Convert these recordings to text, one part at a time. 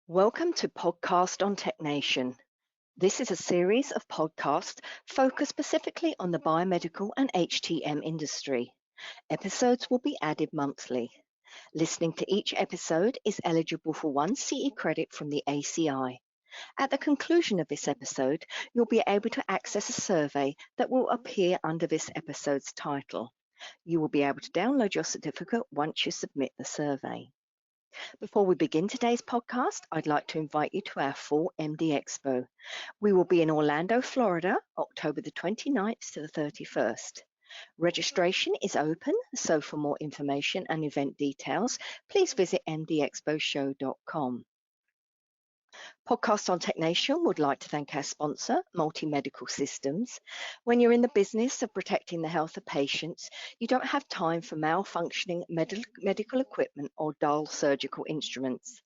Welcome to Podcast on TechNation. This is a series of podcasts focused specifically on the biomedical and HTM industry. Episodes will be added monthly. Listening to each episode is eligible for 1 CE credit from the ACI. At the conclusion of this episode, you'll be able to access a survey that will appear under this episode's title. You will be able to download your certificate once you submit the survey. Before we begin today's podcast, I'd like to invite you to our Fall MD Expo. We will be in Orlando, Florida, October the 29th to the 31st. Registration is open, so for more information and event details, please visit mdexposhow.com. Podcast on TechNation would like to thank our sponsor, Multi Medical Systems. When you're in the business of protecting the health of patients, you don't have time for malfunctioning medical equipment or dull surgical instruments.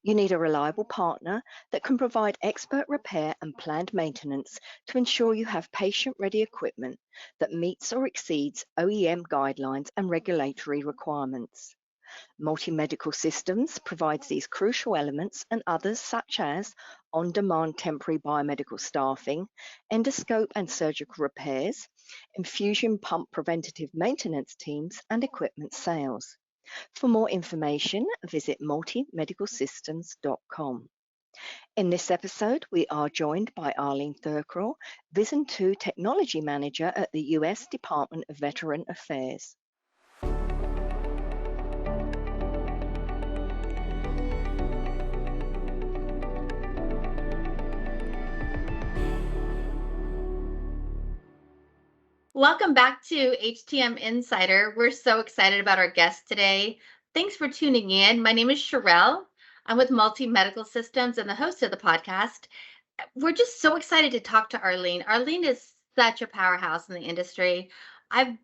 You need a reliable partner that can provide expert repair and planned maintenance to ensure you have patient-ready equipment that meets or exceeds OEM guidelines and regulatory requirements. Multi-Medical Systems provides these crucial elements and others such as on-demand temporary biomedical staffing, endoscope and surgical repairs, infusion pump preventative maintenance teams, and equipment sales. For more information, visit multimedicalsystems.com. In this episode, we are joined by Arleen Thukral, VISN 2 Technology Manager at the U.S. Department of Veteran Affairs. Welcome back to HTM Insider. We're so excited about our guest today. Thanks for tuning in. My name is Chyrill. I'm with Multi Medical Systems and the host of the podcast. We're just so excited to talk to Arleen. Arleen is such a powerhouse in the industry. I've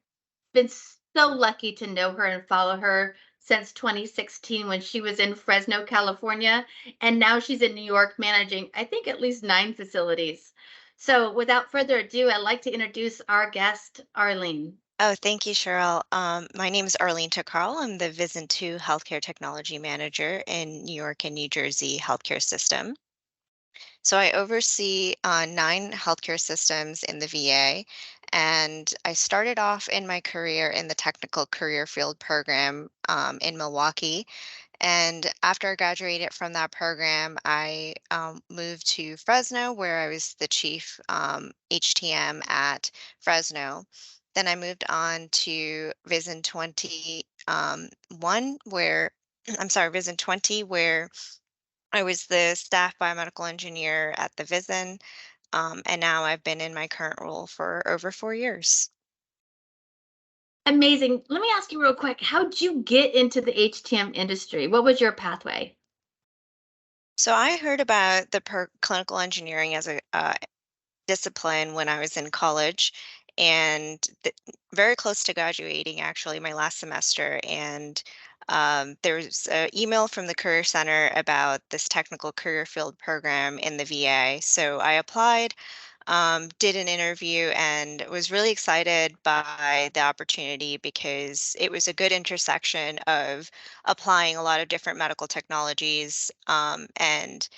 been so lucky to know her and follow her since 2016 when she was in Fresno, California, and now she's in New York managing, I think, at least 9 facilities. So without further ado, I'd like to introduce our guest, Arleen. Oh, thank you, Cheryl. My name is Arleen Thukral. I'm the VISN 2 Healthcare Technology Manager in New York and New Jersey healthcare system. So I oversee 9 healthcare systems in the VA, and I started off in my career in the Technical Career Field Program in Milwaukee. And after I graduated from that program, I moved to Fresno, where I was the chief HTM at Fresno. Then I moved on to VISN 21, where VISN 20, where I was the staff biomedical engineer at the VISN, and now I've been in my current role for over 4 years. Amazing. Let me ask you real quick, how'd you get into the HTM industry? What was your pathway? So I heard about the clinical engineering as a discipline when I was in college, and very close to graduating, actually, my last semester. And there was an email from the Career Center about this technical career field program in the VA. So I applied, did an interview, and was really excited by the opportunity because it was a good intersection of applying a lot of different medical technologies, and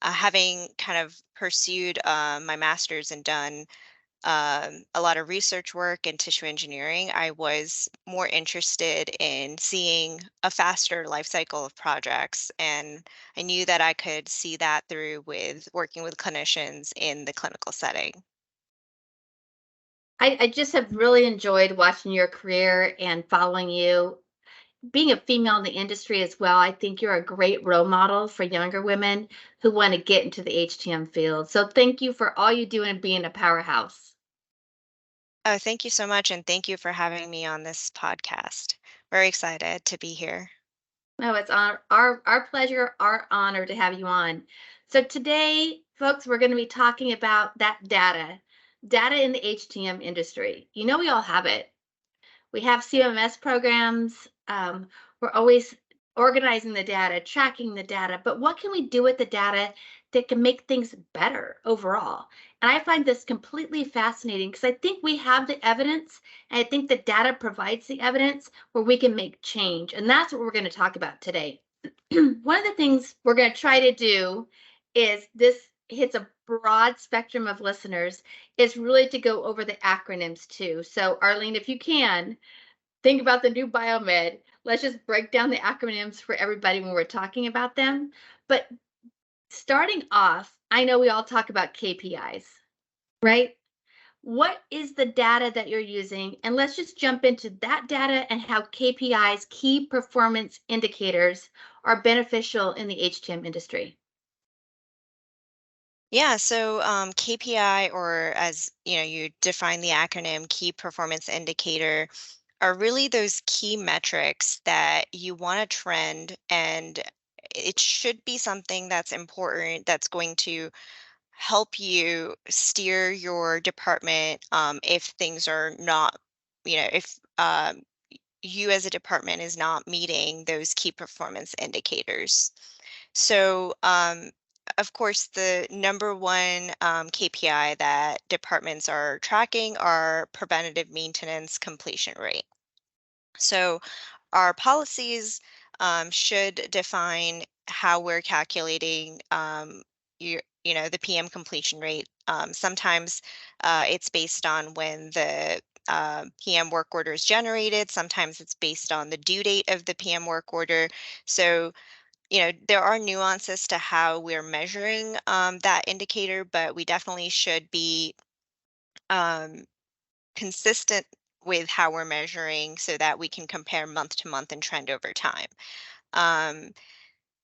having kind of pursued my master's and done a lot of research work in tissue engineering, I was more interested in seeing a faster life cycle of projects. And I knew that I could see that through with working with clinicians in the clinical setting. I just have really enjoyed watching your career and following you. Being a female in the industry as well, I think you're a great role model for younger women who want to get into the HTM field. So thank you for all you do and being a powerhouse. Oh, thank you so much. And thank you for having me on this podcast. Very excited to be here. No, it's our pleasure, our honor to have you on. So today, folks, we're going to be talking about that data in the HTM industry. You know, we all have it. We have CMS programs. We're always organizing the data, tracking the data, but what can we do with the data that can make things better overall? And I find this completely fascinating because I think we have the evidence, and I think the data provides the evidence where we can make change. And that's what we're going to talk about today. one of the things we're going to try to do is this hits a broad spectrum of listeners is really to go over the acronyms too. So Arleen, if you can, think about the new Biomed. Let's just break down the acronyms for everybody when we're talking about them. But starting off, I know we all talk about KPIs, right? What is the data that you're using? And let's just jump into that data and how KPIs, key performance indicators, are beneficial in the HTM industry. Yeah, so KPI, or as you know, you define the acronym key performance indicator, are really those key metrics that you want to trend, and it should be something that's important, that's going to help you steer your department if things are not, if you as a department is not meeting those key performance indicators. So, of course, the number one KPI that departments are tracking are preventative maintenance completion rate. So, our policies should define how we're calculating the PM completion rate. Sometimes it's based on when the PM work order is generated. Sometimes it's based on the due date of the PM work order. So, there are nuances to how we're measuring that indicator, but we definitely should be um, consistent with how we're measuring so that we can compare month to month and trend over time. Um,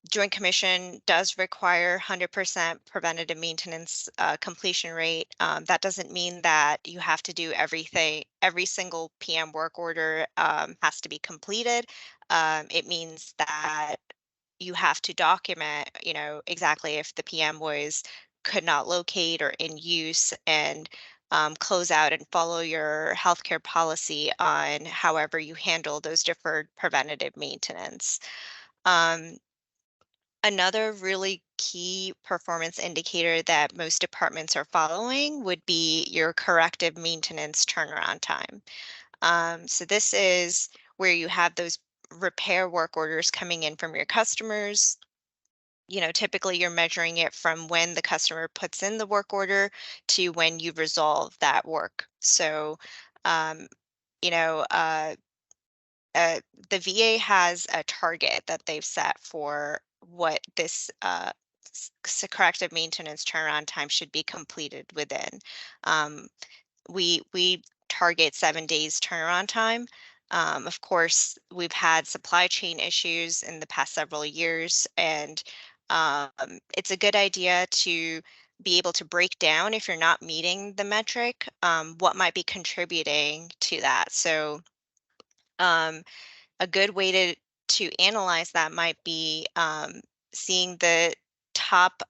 Joint Commission does require 100% preventative maintenance completion rate. That doesn't mean that you have to do everything, every single PM work order has to be completed. It means that you have to document, exactly if the PM could not locate or in use, and close out and follow your healthcare policy on however you handle those deferred preventative maintenance. Um, Another really key performance indicator that most departments are following would be your corrective maintenance turnaround time. So this is where you have those repair work orders coming in from your customers. Typically you're measuring it from when the customer puts in the work order to when you resolve that work. So, um, you know, uh, uh, the VA has a target that they've set for what this corrective maintenance turnaround time should be completed within. Um, we target 7 days turnaround time. Of course, we've had supply chain issues in the past several years, and it's a good idea to be able to break down, if you're not meeting the metric, what might be contributing to that. So um, a good way to analyze that might be seeing the top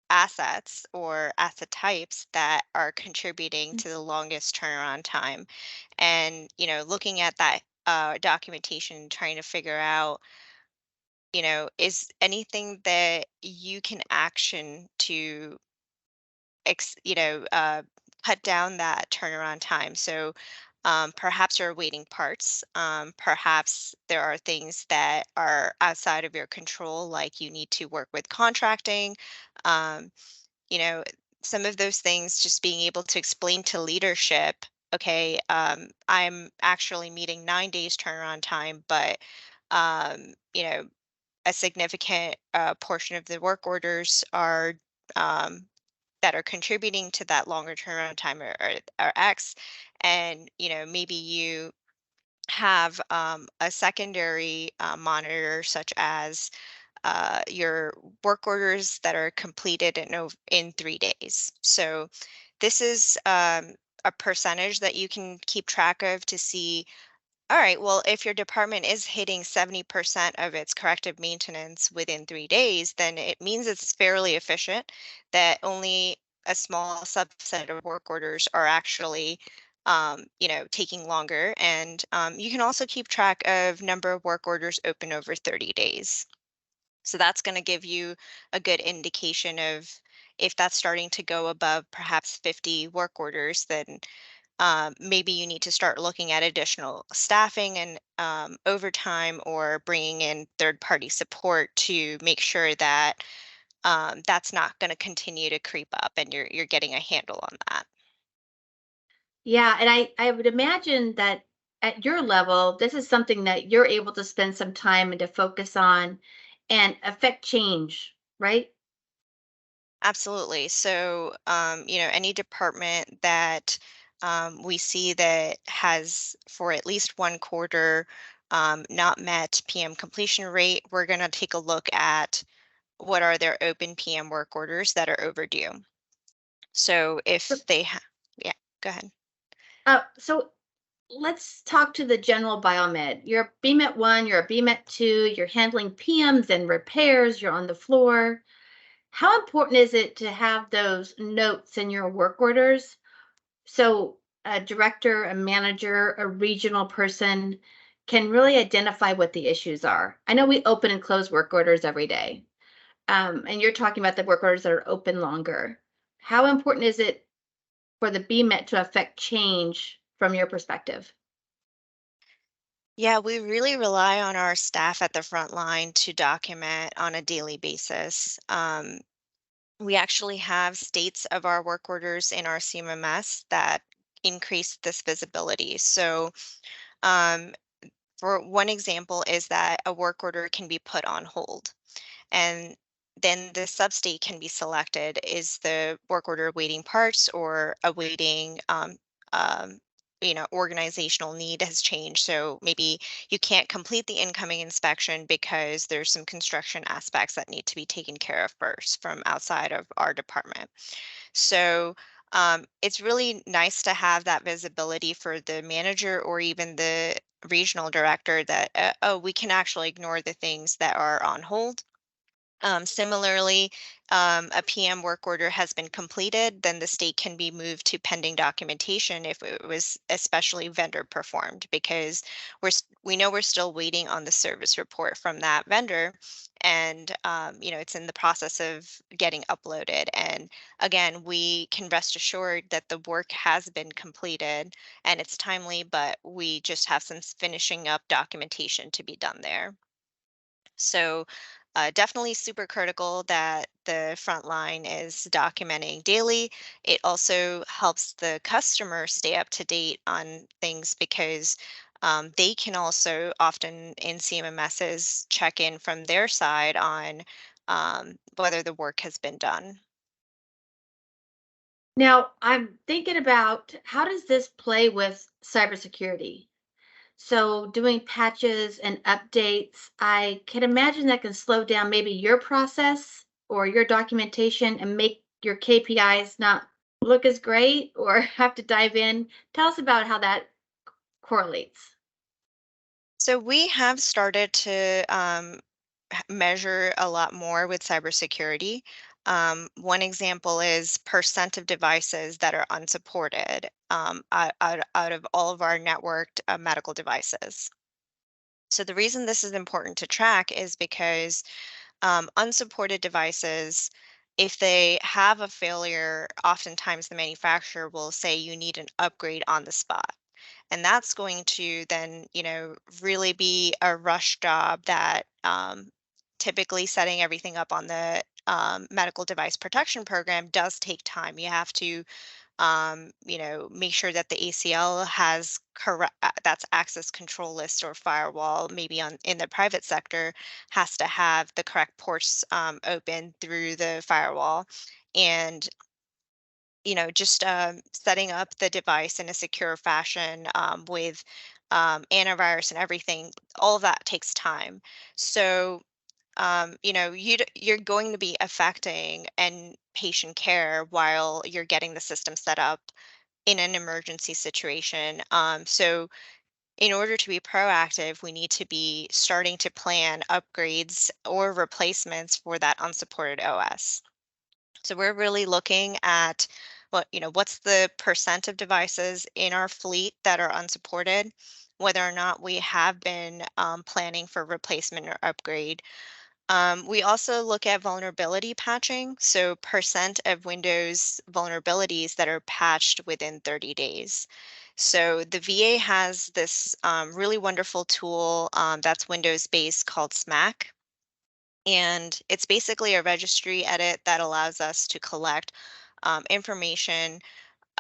assets or asset types that are contributing to the longest turnaround time, and looking at that documentation, trying to figure out, is anything that you can action to ex, you know, cut down that turnaround time. So perhaps you're awaiting parts. Perhaps there are things that are outside of your control, like you need to work with contracting. Um, you know, some of those things, just being able to explain to leadership, okay, I'm actually meeting 9 days turnaround time, but um, you know, a significant portion of the work orders are um, that are contributing to that longer turnaround time are X, and maybe you have a secondary monitor, such as your work orders that are completed in 3 days. So this is a percentage that you can keep track of to see, all right, well, if your department is hitting 70% of its corrective maintenance within 3 days, then it means it's fairly efficient, that only a small subset of work orders are actually taking longer. And you can also keep track of number of work orders open over 30 days. So that's going to give you a good indication of if that's starting to go above perhaps 50 work orders, then maybe you need to start looking at additional staffing and overtime, or bringing in third-party support to make sure that that's not going to continue to creep up, and you're getting a handle on that. Yeah, and I would imagine that at your level, this is something that you're able to spend some time and to focus on and affect change, right? Absolutely. So, any department that we see that has, for at least one quarter, not met PM completion rate, we're going to take a look at what are their open PM work orders that are overdue. So if they have, yeah, go ahead. So let's talk to the general biomed. You're a BMET 1, you're a BMET 2, you're handling PMs and repairs, you're on the floor. How important is it to have those notes in your work orders so a director, a manager, a regional person can really identify what the issues are? I know we open and close work orders every day, and you're talking about the work orders that are open longer. How important is it for the BMET to affect change from your perspective? Yeah, we really rely on our staff at the front line to document on a daily basis. We actually have states of our work orders in our CMMS that increase this visibility. So, um, for one example is that a work order can be put on hold, and then the substate can be selected. Is the work order awaiting parts, or awaiting um, organizational need has changed? So maybe you can't complete the incoming inspection because there's some construction aspects that need to be taken care of first from outside of our department. So it's really nice to have that visibility for the manager or even the regional director, that, oh, we can actually ignore the things that are on hold. Similarly, a PM work order has been completed, then the state can be moved to pending documentation if it was especially vendor performed, because we know we're still waiting on the service report from that vendor, and it's in the process of getting uploaded. And again, we can rest assured that the work has been completed and it's timely, but we just have some finishing up documentation to be done there. So, definitely super critical that the front line is documenting daily. It also helps the customer stay up to date on things, because they can also often in CMMSs check in from their side on whether the work has been done. Now, I'm thinking about how does this play with cybersecurity? So, doing patches and updates, I can imagine that can slow down maybe your process or your documentation and make your KPIs not look as great or have to dive in. Tell us about how that correlates. So we have started to measure a lot more with cybersecurity. One example is percent of devices that are unsupported, out of all of our networked medical devices. So the reason this is important to track is because unsupported devices, if they have a failure, oftentimes the manufacturer will say you need an upgrade on the spot. And that's going to then, really be a rush job that, typically setting everything up on the medical device protection program does take time. You have to make sure that the ACL has correct, that's access control list or firewall, maybe on in the private sector, has to have the correct ports open through the firewall. And just setting up the device in a secure fashion, with antivirus and everything, all of that takes time. So you're going to be affecting and patient care while you're getting the system set up in an emergency situation. So in order to be proactive, we need to be starting to plan upgrades or replacements for that unsupported OS. So we're really looking at what's the percent of devices in our fleet that are unsupported, whether or not we have been planning for replacement or upgrade. We also look at vulnerability patching, so percent of Windows vulnerabilities that are patched within 30 days. So the VA has this really wonderful tool that's Windows-based called SMAC. And it's basically a registry edit that allows us to collect information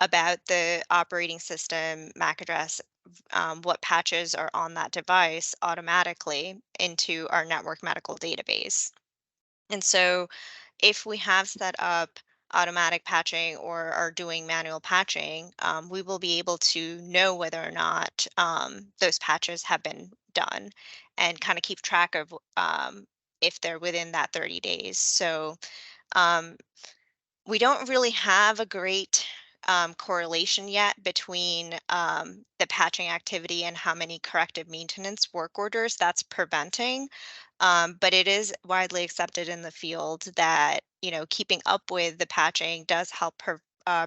about the operating system, MAC address, what patches are on that device automatically into our network medical database. And so if we have set up automatic patching or are doing manual patching, we will be able to know whether or not those patches have been done and kind of keep track of if they're within that 30 days. So um, we don't really have a great correlation yet between the patching activity and how many corrective maintenance work orders that's preventing. But it is widely accepted in the field that, keeping up with the patching does help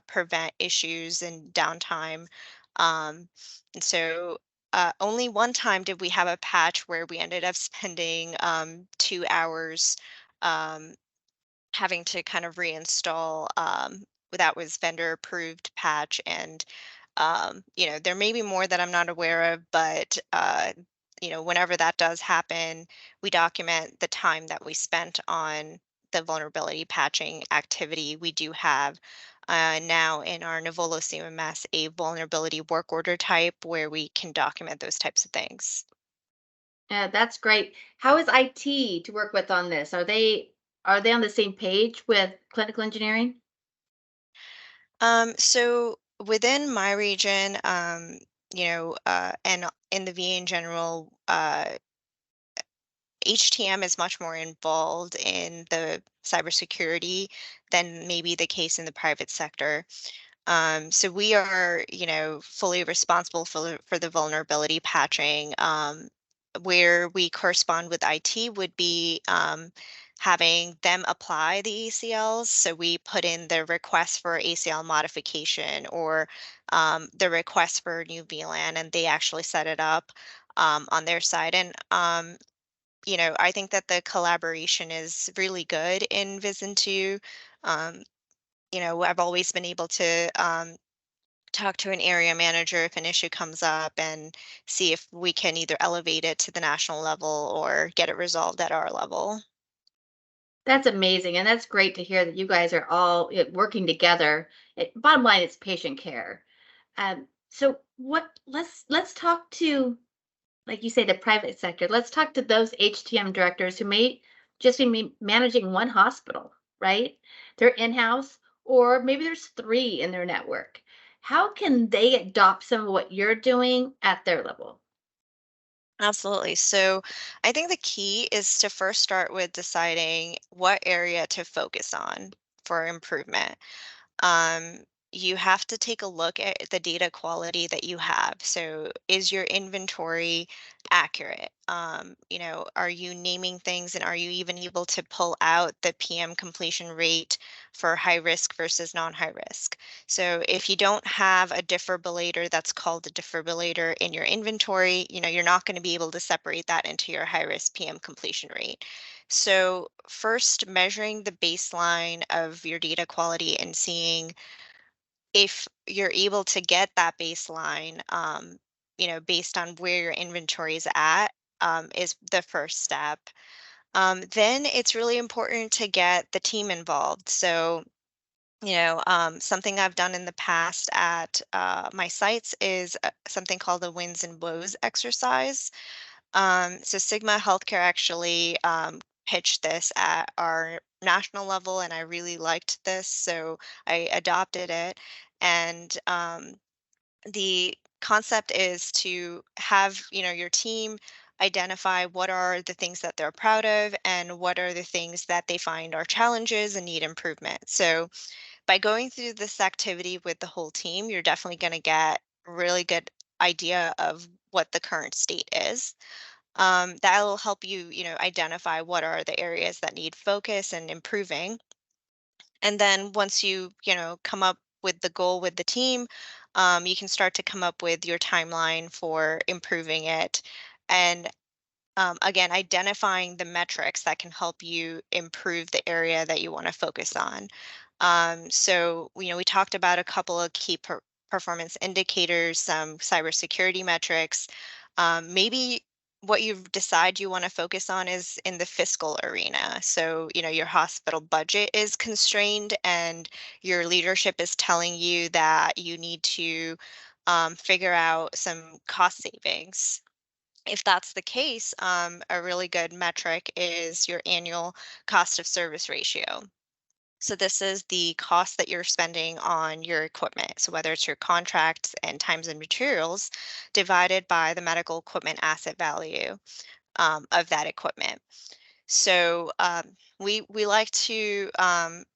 prevent issues and downtime. Um, and so only one time did we have a patch where we ended up spending 2 hours um, having to kind of reinstall that was vendor approved patch. And there may be more that I'm not aware of, but whenever that does happen, we document the time that we spent on the vulnerability patching activity. We do have now in our Nivolo CMS a vulnerability work order type where we can document those types of things. Yeah, that's great. How is IT to work with on this? Are they on the same page with clinical engineering? So within my region, and in the VA in general, HTM is much more involved in the cybersecurity than maybe the case in the private sector. So we are, fully responsible for the vulnerability patching. Where we correspond with IT would be having them apply the ACLs. So we put in the request for ACL modification or the request for new VLAN, and they actually set it up on their side. And I think that the collaboration is really good in VISN 2. Um, I've always been able to talk to an area manager if an issue comes up and see if we can either elevate it to the national level or get it resolved at our level. That's amazing, and that's great to hear that you guys are all working together. Bottom line, it's patient care. So what? Let's talk to, like you say, the private sector. Let's talk to those HTM directors who may just be managing one hospital, right? They're in-house, or maybe there's three in their network. How can they adopt some of what you're doing at their level? Absolutely. So I think the key is to first start with deciding what area to focus on for improvement. um, you have to take a look at the data quality that you have. So, is your inventory accurate? Are you naming things and are you even able to pull out the PM completion rate for high risk versus non-high risk? So, if you don't have a defibrillator that's called a defibrillator in your inventory, you're not going to be able to separate that into your high risk PM completion rate. So, first measuring the baseline of your data quality and seeing if you're able to get that baseline, based on where your inventory is at, is the first step. Then it's really important to get the team involved. So, something I've done in the past at my sites is something called the wins and woes exercise. So Sigma Healthcare actually pitched this at our national level, and I really liked this, so I adopted it. And the concept is to have, your team identify what are the things that they're proud of and what are the things that they find are challenges and need improvement. So by going through this activity with the whole team, you're definitely going to get a really good idea of what the current state is. That'll help you, identify what are the areas that need focus and improving. And then once you come up with the goal with the team, you can start to come up with your timeline for improving it. And again, identifying the metrics that can help you improve the area that you want to focus on. So, we talked about a couple of key performance indicators, some cybersecurity metrics. Maybe what you've decided you want to focus on is in the fiscal arena. So, your hospital budget is constrained and your leadership is telling you that you need to figure out some cost savings. If that's the case, a really good metric is your annual cost of service ratio. So this is the cost that you're spending on your equipment. So whether it's your contracts and times and materials divided by the medical equipment asset value of that equipment. So we like to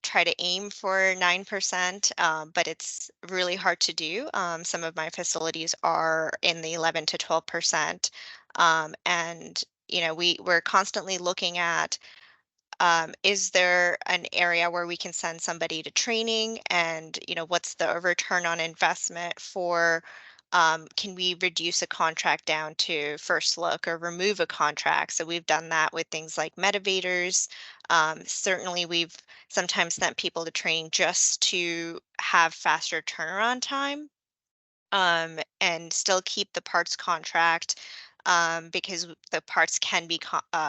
try to aim for 9%, but it's really hard to do. Some of my facilities are in the 11 to 12%, and we're constantly looking at, is there an area where we can send somebody to training, and what's the return on investment for, can we reduce a contract down to first look or remove a contract? So we've done that with things like motivators. Certainly we've sometimes sent people to training just to have faster turnaround time, and still keep the parts contract, because the parts can be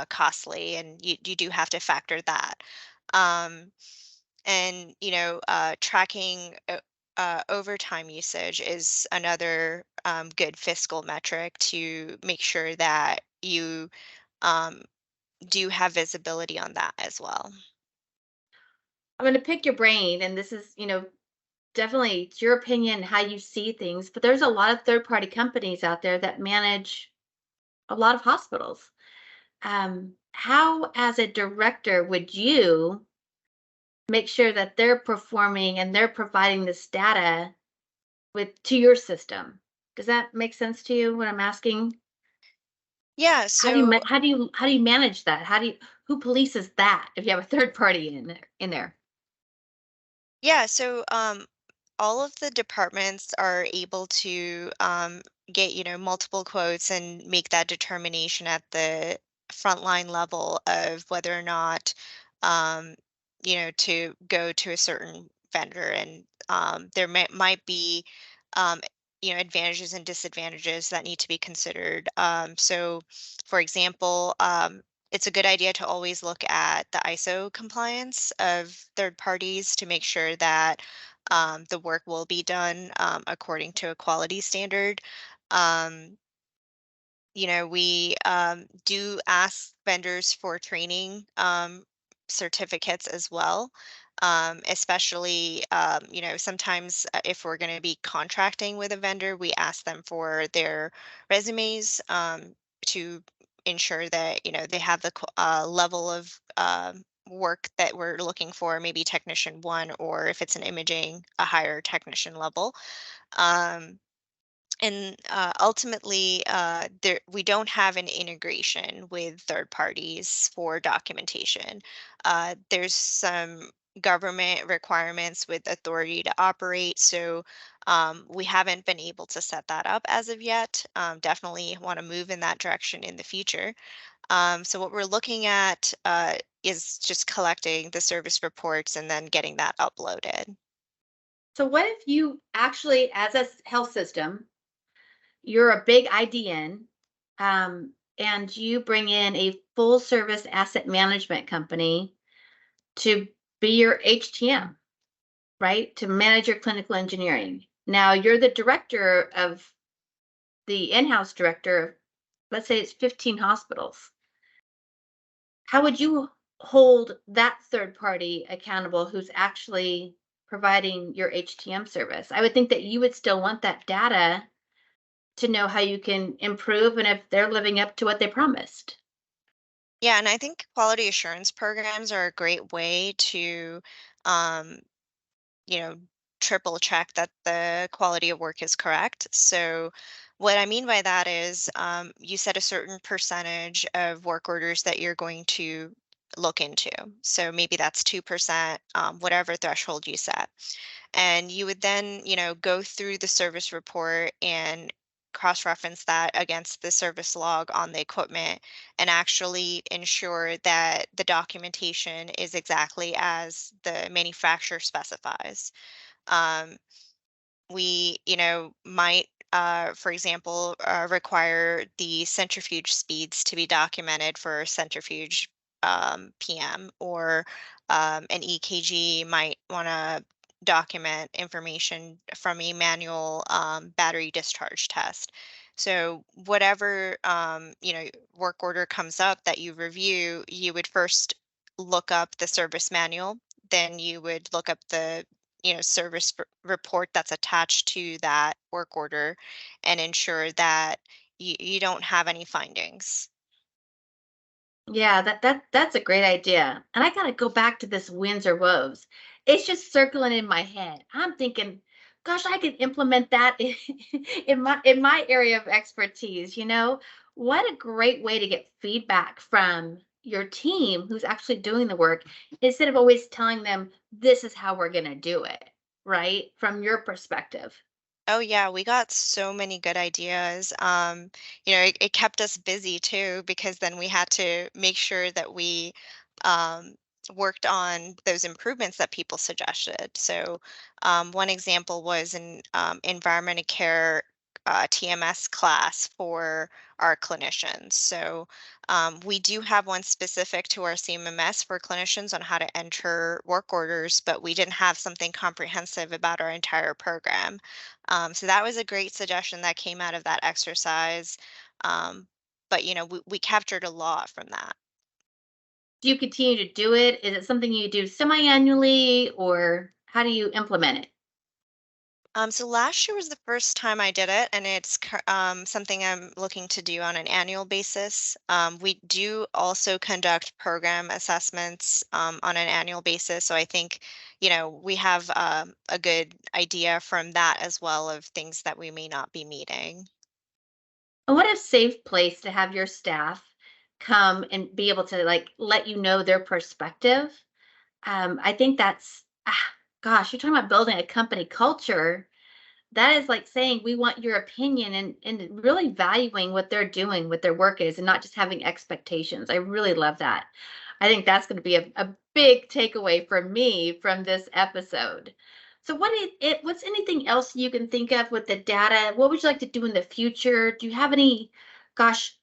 costly, and you do have to factor that. Um, and tracking overtime usage is another good fiscal metric to make sure that you um, do have visibility on that as well. I'm going to pick your brain, and this is, definitely it's your opinion, how you see things, but there's a lot of third-party companies out there that manage a lot of hospitals. How, as a director, would you make sure that they're performing and they're providing this data with to your system? Does that make sense to you? What I'm asking? Yeah, How do you so how do you manage that? How do you who polices that if you have a third party in there? yeah, so all of the departments are able to get multiple quotes and make that determination at the frontline level of whether or not um, to go to a certain vendor. And there might be um, advantages and disadvantages that need to be considered. So for example, it's a good idea to always look at the ISO compliance of third parties to make sure that the work will be done according to a quality standard. Um, we do ask vendors for training certificates as well, especially, sometimes if we're going to be contracting with a vendor, we ask them for their resumes to ensure that, they have the level of work that we're looking for, maybe technician one, or if it's an imaging, a higher technician level. Um, and ultimately, we don't have an integration with third parties for documentation. There's some government requirements with authority to operate, so we haven't been able to set that up as of yet. Definitely want to move in that direction in the future. So what we're looking at is just collecting the service reports and then getting that uploaded. So what if you actually, as a health system, you're a big IDN, and you bring in a full service asset management company to be your HTM, right? To manage your clinical engineering. Now you're the director of the in-house director of, let's say it's 15 hospitals. How would you hold that third party accountable who's actually providing your HTM service? I would think that you would still want that data to know how you can improve and if they're living up to what they promised. Yeah, and I think quality assurance programs are a great way to um, you know, triple check that the quality of work is correct. So, what I mean by that is, you set a certain percentage of work orders that you're going to look into. So maybe that's 2%, whatever threshold you set. And you would then, go through the service report and cross-reference that against the service log on the equipment and actually ensure that the documentation is exactly as the manufacturer specifies. Um, we, might, for example, require the centrifuge speeds to be documented for centrifuge PM, or an EKG might want to document information from a manual battery discharge test. So whatever work order comes up that you review, you would first look up the service manual, then you would look up the service report that's attached to that work order and ensure that you don't have any findings. Yeah, that's a great idea. And I gotta go back to this wins or woes. It's just circling in my head. I'm thinking, gosh, I could implement that in my area of expertise, you know? What a great way to get feedback from your team who's actually doing the work instead of always telling them this is how we're gonna do it, right? From your perspective. Oh yeah, we got so many good ideas. It kept us busy too, because then we had to make sure that we um, worked on those improvements that people suggested. So one example was an environment of care TMS class for our clinicians. So we do have one specific to our CMMS for clinicians on how to enter work orders, but we didn't have something comprehensive about our entire program. So that was a great suggestion that came out of that exercise. Um, but we captured a lot from that. Do you continue to do it? Is it something you do semi-annually or how do you implement it? So last year was the first time I did it, and it's something I'm looking to do on an annual basis. We do also conduct program assessments on an annual basis, so I think, we have a good idea from that as well of things that we may not be meeting. And what a safe place to have your staff come and be able to like let you know their perspective. I think that's gosh, you're talking about building a company culture. That is like saying we want your opinion and really valuing what they're doing, what their work is, and not just having expectations. I really love that. I think that's going to be a big takeaway for me from this episode. So what's anything else you can think of with the data? What would you like to do in the future? Do you have any, gosh,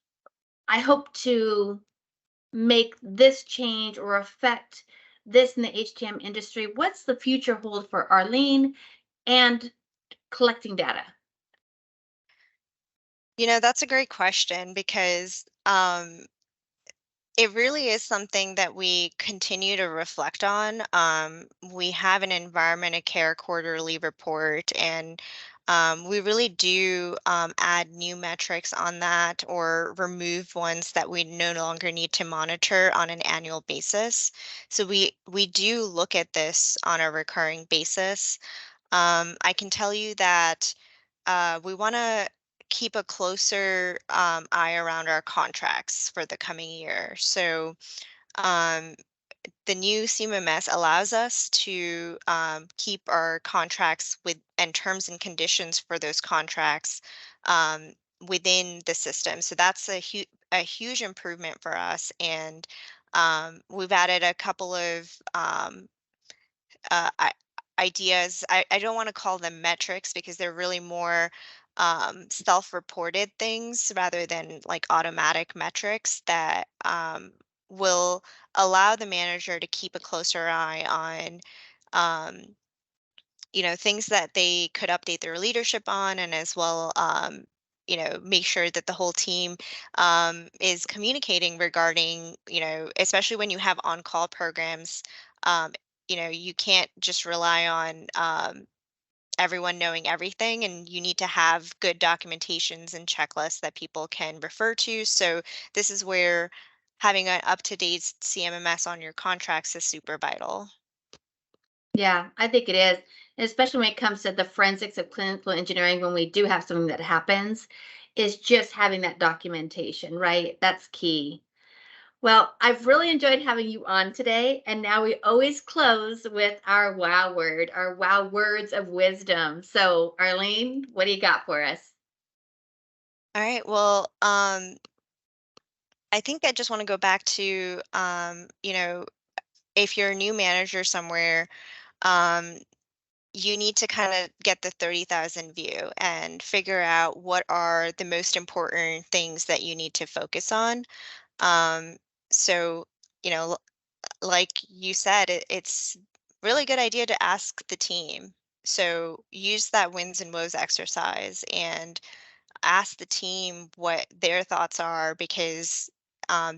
I hope to make this change or affect this in the HTM industry? What's the future hold for Arleen and collecting data? That's a great question because it really is something that we continue to reflect on. We have an environment of care quarterly report, and we really do add new metrics on that or remove ones that we no longer need to monitor on an annual basis. So we do look at this on a recurring basis. I can tell you that we want to keep a closer eye around our contracts for the coming year. So um, the new CMMS allows us to keep our contracts with and terms and conditions for those contracts um, within the system. So that's a huge improvement for us, and we've added a couple of I ideas. I don't want to call them metrics because they're really more self-reported things rather than like automatic metrics that will allow the manager to keep a closer eye on um, things that they could update their leadership on, and as well make sure that the whole team is communicating regarding, especially when you have on-call programs. um, you can't just rely on everyone knowing everything, and you need to have good documentations and checklists that people can refer to. So this is where having an up-to-date CMMS on your contracts is super vital. Yeah, I think it is. And especially when it comes to the forensics of clinical engineering, when we do have something that happens, is just having that documentation, right? That's key. Well, I've really enjoyed having you on today. And now we always close with our wow word, our wow words of wisdom. So, Arlene, what do you got for us? All right. Well, I think I just want to go back to, if you're a new manager somewhere, um, you need to kind of get the 30,000 view and figure out what are the most important things that you need to focus on. Um, so, you know, l- like you said, it's really good idea to ask the team. So use that wins and woes exercise and ask the team what their thoughts are, because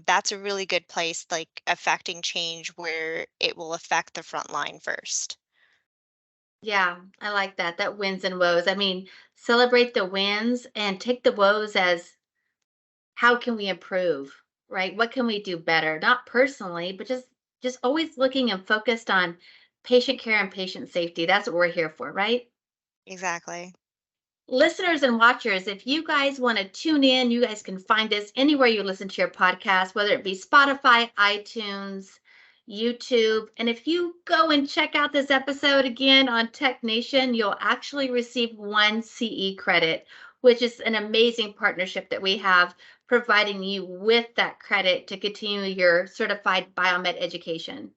that's a really good place, like affecting change where it will affect the front line first. Yeah, I like that. That wins and woes. I mean, celebrate the wins and take the woes as how can we improve, right? What can we do better? Not personally, but just always looking and focused on patient care and patient safety. That's what we're here for, right? Exactly. Listeners and watchers, if you guys want to tune in, you guys can find us anywhere you listen to your podcast, whether it be Spotify, iTunes, YouTube. And if you go and check out this episode again on TechNation, you'll actually receive one CE credit, which is an amazing partnership that we have, providing you with that credit to continue your certified biomed education.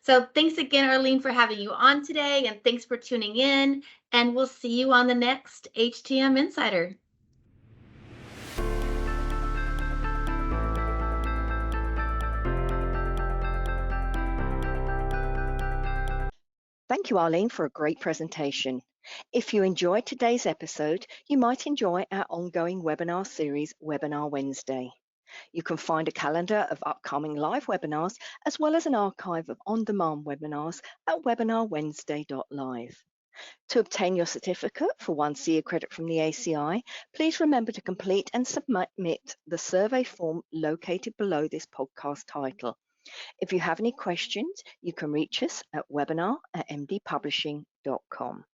So thanks again, Arleen, for having you on today, and thanks for tuning in. And we'll see you on the next HTM Insider. Thank you, Arleen, for a great presentation. If you enjoyed today's episode, you might enjoy our ongoing webinar series, Webinar Wednesday. You can find a calendar of upcoming live webinars, as well as an archive of on-demand webinars at webinarwednesday.live. To obtain your certificate for 1 CE credit from the ACI, please remember to complete and submit the survey form located below this podcast title. If you have any questions, you can reach us at webinar@mdpublishing.com.